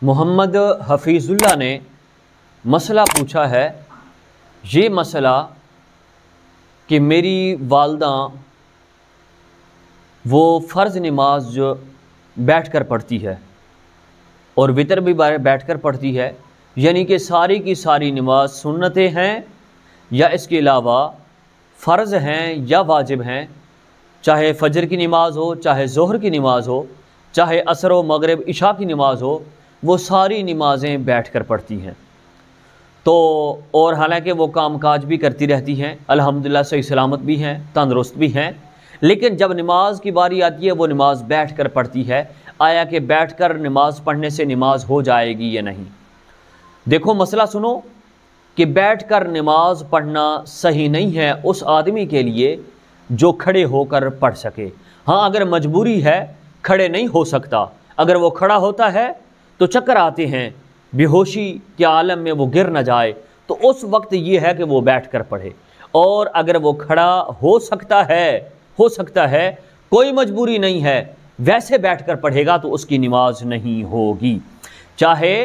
محمد حفیظ اللہ نے مسئلہ پوچھا ہے، یہ مسئلہ کہ میری والدہ وہ فرض نماز جو بیٹھ کر پڑھتی ہے اور وتر بھی بیٹھ کر پڑھتی ہے، یعنی کہ ساری کی ساری نماز سنتیں ہیں یا اس کے علاوہ فرض ہیں یا واجب ہیں، چاہے فجر کی نماز ہو، چاہے ظہر کی نماز ہو، چاہے عصر و مغرب عشاء کی نماز ہو، وہ ساری نمازیں بیٹھ کر پڑھتی ہیں۔ تو اور حالانکہ وہ کام کاج بھی کرتی رہتی ہیں، الحمدللہ صحیح سلامت بھی ہیں، تندرست بھی ہیں، لیکن جب نماز کی باری آتی ہے وہ نماز بیٹھ کر پڑھتی ہے۔ آیا کہ بیٹھ کر نماز پڑھنے سے نماز ہو جائے گی یا نہیں؟ دیکھو مسئلہ سنو کہ بیٹھ کر نماز پڑھنا صحیح نہیں ہے اس آدمی کے لیے جو کھڑے ہو کر پڑھ سکے۔ ہاں اگر مجبوری ہے، کھڑے نہیں ہو سکتا، اگر وہ کھڑا ہوتا ہے تو چکر آتے ہیں، بے ہوشی کے عالم میں وہ گر نہ جائے، تو اس وقت یہ ہے کہ وہ بیٹھ کر پڑھے۔ اور اگر وہ کھڑا ہو سکتا ہے کوئی مجبوری نہیں ہے، ویسے بیٹھ کر پڑھے گا تو اس کی نماز نہیں ہوگی، چاہے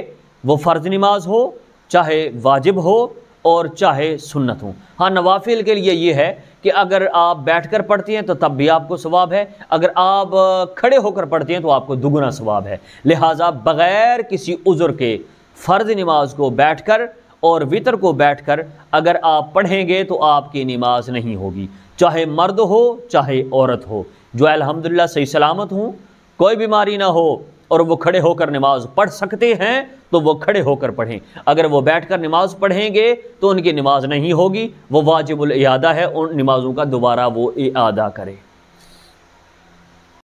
وہ فرض نماز ہو، چاہے واجب ہو اور چاہے سنت ہو۔ ہاں نوافل کے لیے یہ ہے کہ اگر آپ بیٹھ کر پڑھتے ہیں تو تب بھی آپ کو ثواب ہے، اگر آپ کھڑے ہو کر پڑھتے ہیں تو آپ کو دگنا ثواب ہے۔ لہٰذا بغیر کسی عذر کے فرض نماز کو بیٹھ کر اور وتر کو بیٹھ کر اگر آپ پڑھیں گے تو آپ کی نماز نہیں ہوگی، چاہے مرد ہو چاہے عورت ہو، جو الحمدللہ صحیح سلامت ہوں، کوئی بیماری نہ ہو اور وہ کھڑے ہو کر نماز پڑھ سکتے ہیں تو وہ کھڑے ہو کر پڑھیں۔ اگر وہ بیٹھ کر نماز پڑھیں گے تو ان کی نماز نہیں ہوگی، وہ واجب الاعادہ ہے، ان نمازوں کا دوبارہ وہ اعادہ کرے۔